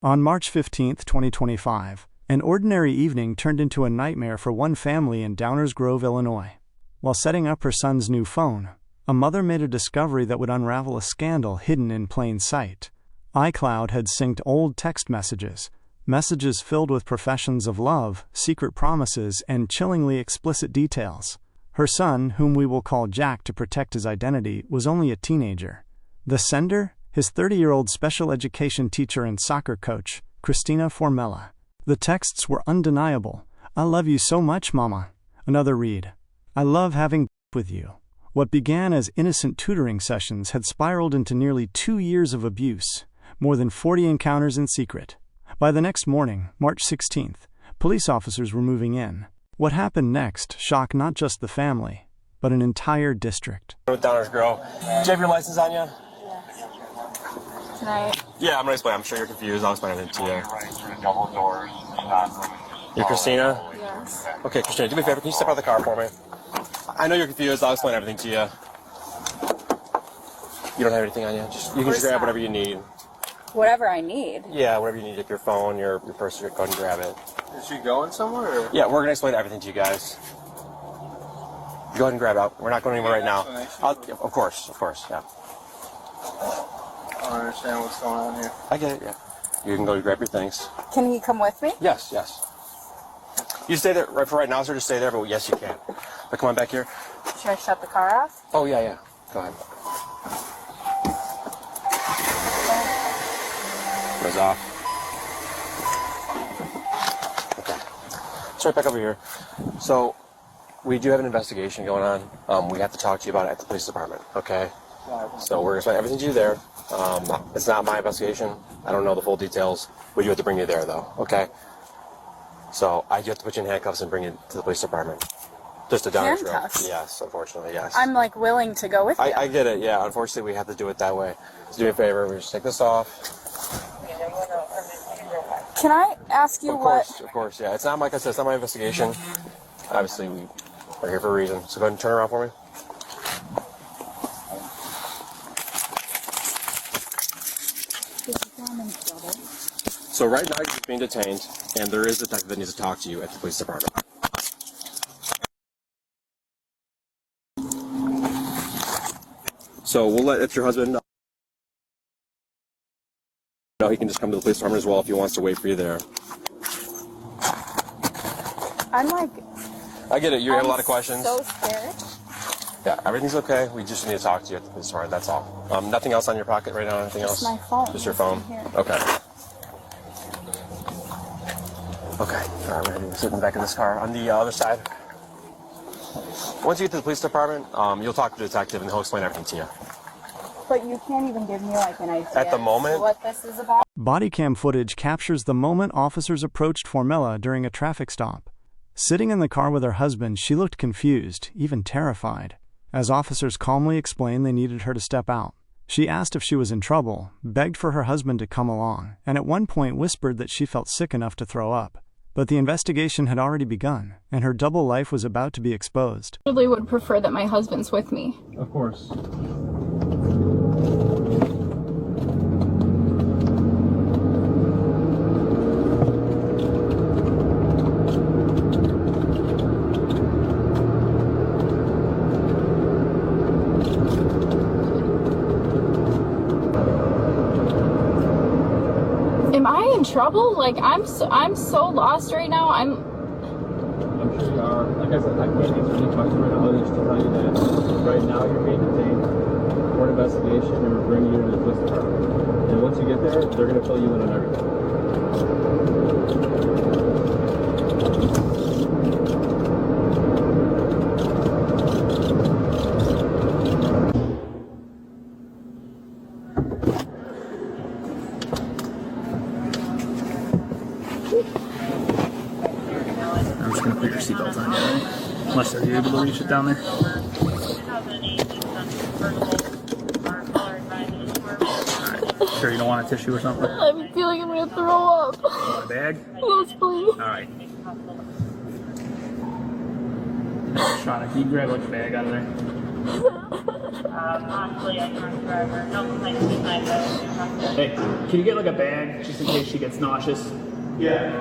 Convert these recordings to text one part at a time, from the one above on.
On March 15, 2025, an ordinary evening turned into a nightmare for one family in Downers Grove, Illinois. While setting up her son's new phone, a mother made a discovery that would unravel a scandal hidden in plain sight. iCloud had synced old text messages filled with professions of love, secret promises, and chillingly explicit details. Her son, whom we will call Jack to protect his identity, was only a teenager. The sender? His 30-year-old special education teacher and soccer coach, Christina Formella. The texts were undeniable. "I love you so much, Mama." Another read. "I love having with you." What began as innocent tutoring sessions had spiraled into nearly 2 years of abuse, more than 40 encounters in secret. By the next morning, March 16th, police officers were moving in. What happened next shocked not just the family, but an entire district. Downers Grove. Do you have your license on you? Tonight. Yeah, I'm going to explain. I'm sure you're confused. I'll explain everything to you. You're Christina? Yes. Okay, Christina, do me a favor. Can you step out of the car for me? I know you're confused. I'll explain everything to you. You don't have anything on you? You can just grab whatever you need. Whatever I need? Yeah, whatever you need. Like your phone, your purse, go ahead and grab it. Is she going somewhere? Or? Yeah, we're going to explain everything to you guys. Go ahead and grab it. We're not going anywhere right now. Of course, yeah. I don't understand what's going on here. I get it, yeah. You can go grab your things. Can he come with me? Yes. You stay there for right now, sir. Just stay there, but yes, you can. But come on back here. Should I shut the car off? Oh, yeah. Go ahead. Goes off. Okay. Let's right back over here. So, we do have an investigation going on. We have to talk to you about it at the police department, okay? So we're going to explain everything to you there. It's not my investigation. I don't know the full details. We do have to bring you there, though, okay? So I do have to put you in handcuffs and bring you to the police department. Just a Downers Grove. Handcuffs? Yes, unfortunately, yes. I'm willing to go with you. I get it, yeah. Unfortunately, we have to do it that way. So do me a favor. We just take this off. Can I ask you Of course, yeah. It's not, like I said, it's not my investigation. Obviously, we are here for a reason. So go ahead and turn around for me. So right now you're just being detained, and there is a detective that needs to talk to you at the police department. So we'll let your husband know. He can just come to the police department as well if he wants to wait for you there. I get it. You have a lot of questions. So scared. Yeah, everything's okay. We just need to talk to you at the police department. That's all. Nothing else on your pocket right now? Anything else? Just my phone. Just your phone? Here. Okay. Okay. All right, we're going to sit in the back of this car. On the other side. Once you get to the police department, you'll talk to the detective and he'll explain everything to you. But you can't even give me an idea at the moment what this is about? Bodycam footage captures the moment officers approached Formella during a traffic stop. Sitting in the car with her husband, she looked confused, even terrified. As officers calmly explained they needed her to step out, she asked if she was in trouble, begged for her husband to come along, and at one point whispered that she felt sick enough to throw up. But the investigation had already begun, and her double life was about to be exposed. I really would prefer that my husband's with me. Of course. Am I in trouble? I'm so lost right now. I'm sure you are. Like I said, I can't answer any questions right now. I'll just tell you that right now you're being detained for an investigation and we're bringing you to the police department. And once you get there, they're going to fill you in on everything. I'm just going to put your seatbelt on, right? Unless are you able to reach it down there? Alright, sure you don't want a tissue or something? I feel like I'm going to throw up. You want a bag? Yes, please. Alright. Shauna, can you grab a bag out of there? Possibly a drunk driver. No complaints tonight, though. Hey, can you get like a bag just in case she gets nauseous? Yeah.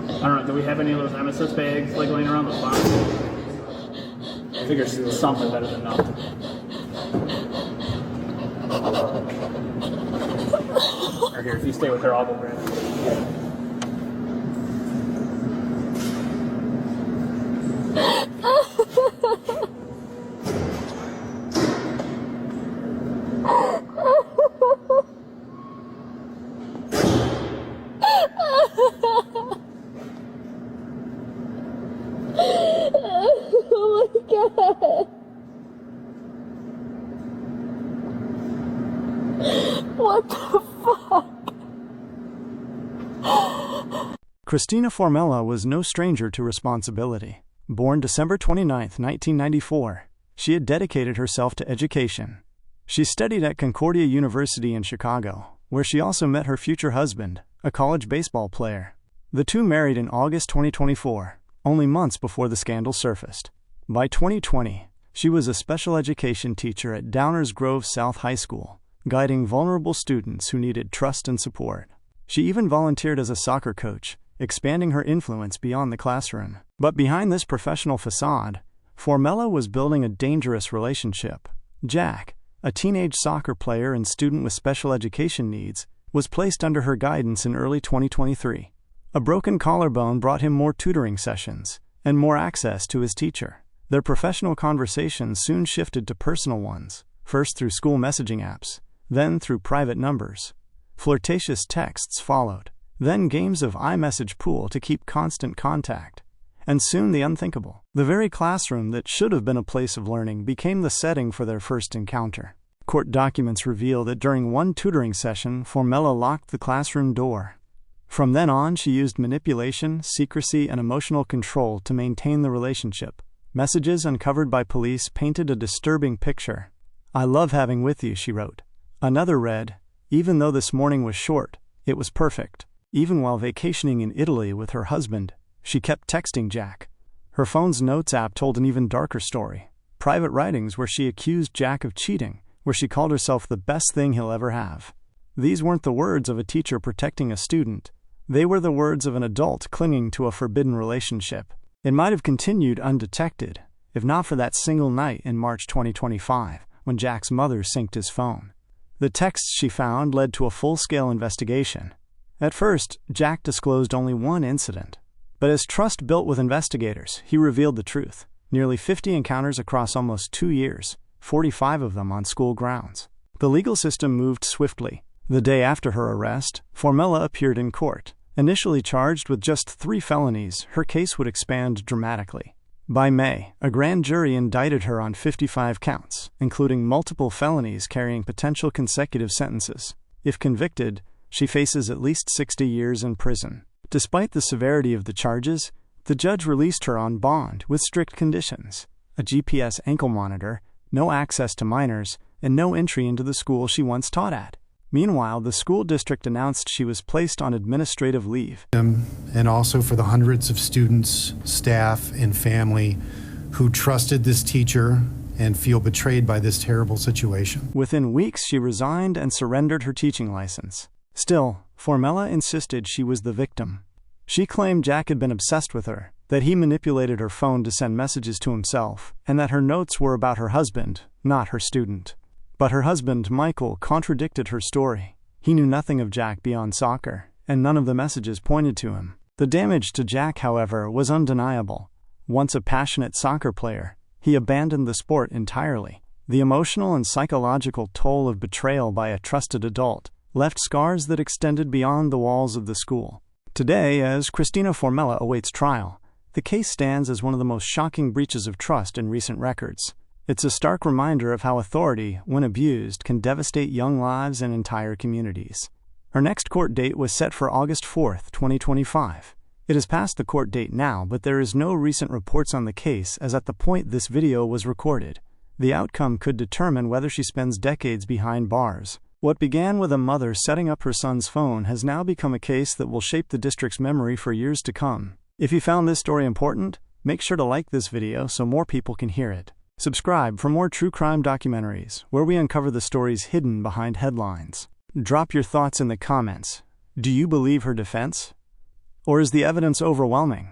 I don't know, do we have any of those emesis bags like laying around the box? I figure something better than nothing. Or here, if you stay with her, I'll go grab it. Oh my god. What the fuck? Christina Formella was no stranger to responsibility. Born December 29, 1994, she had dedicated herself to education. She studied at Concordia University in Chicago, where she also met her future husband, a college baseball player. The two married in August 2024, only months before the scandal surfaced. By 2020, she was a special education teacher at Downers Grove South High School, guiding vulnerable students who needed trust and support. She even volunteered as a soccer coach, expanding her influence beyond the classroom. But behind this professional facade, Formella was building a dangerous relationship. Jack, a teenage soccer player and student with special education needs, was placed under her guidance in early 2023. A broken collarbone brought him more tutoring sessions and more access to his teacher. Their professional conversations soon shifted to personal ones, first through school messaging apps, then through private numbers. Flirtatious texts followed, then games of iMessage pool to keep constant contact. And soon the unthinkable. The very classroom that should have been a place of learning became the setting for their first encounter. Court documents reveal that during one tutoring session, Formella locked the classroom door. From then on, she used manipulation, secrecy, and emotional control to maintain the relationship. Messages uncovered by police painted a disturbing picture. "I love having with you," she wrote. Another read, "Even though this morning was short, it was perfect." Even while vacationing in Italy with her husband, she kept texting Jack. Her phone's notes app told an even darker story. Private writings where she accused Jack of cheating, where she called herself the best thing he'll ever have. These weren't the words of a teacher protecting a student. They were the words of an adult clinging to a forbidden relationship. It might have continued undetected, if not for that single night in March 2025, when Jack's mother synced his phone. The texts she found led to a full-scale investigation. At first, Jack disclosed only one incident. But as trust built with investigators, he revealed the truth. Nearly 50 encounters across almost 2 years, 45 of them on school grounds. The legal system moved swiftly. The day after her arrest, Formella appeared in court. Initially charged with just 3 felonies, her case would expand dramatically. By May, a grand jury indicted her on 55 counts, including multiple felonies carrying potential consecutive sentences. If convicted, she faces at least 60 years in prison. Despite the severity of the charges, the judge released her on bond with strict conditions: a GPS ankle monitor, no access to minors, and no entry into the school she once taught at. Meanwhile, the school district announced she was placed on administrative leave. And also for the hundreds of students, staff, and family who trusted this teacher and feel betrayed by this terrible situation. Within weeks, she resigned and surrendered her teaching license. Still, Formella insisted she was the victim. She claimed Jack had been obsessed with her, that he manipulated her phone to send messages to himself, and that her notes were about her husband, not her student. But her husband, Michael, contradicted her story. He knew nothing of Jack beyond soccer, and none of the messages pointed to him. The damage to Jack, however, was undeniable. Once a passionate soccer player, he abandoned the sport entirely. The emotional and psychological toll of betrayal by a trusted adult left scars that extended beyond the walls of the school. Today, as Christina Formella awaits trial, the case stands as one of the most shocking breaches of trust in recent records. It's a stark reminder of how authority, when abused, can devastate young lives and entire communities. Her next court date was set for August 4, 2025. It is past the court date now, but there is no recent reports on the case as at the point this video was recorded. The outcome could determine whether she spends decades behind bars. What began with a mother setting up her son's phone has now become a case that will shape the district's memory for years to come. If you found this story important, make sure to like this video so more people can hear it. Subscribe for more true crime documentaries where we uncover the stories hidden behind headlines. Drop your thoughts in the comments. Do you believe her defense? Or is the evidence overwhelming?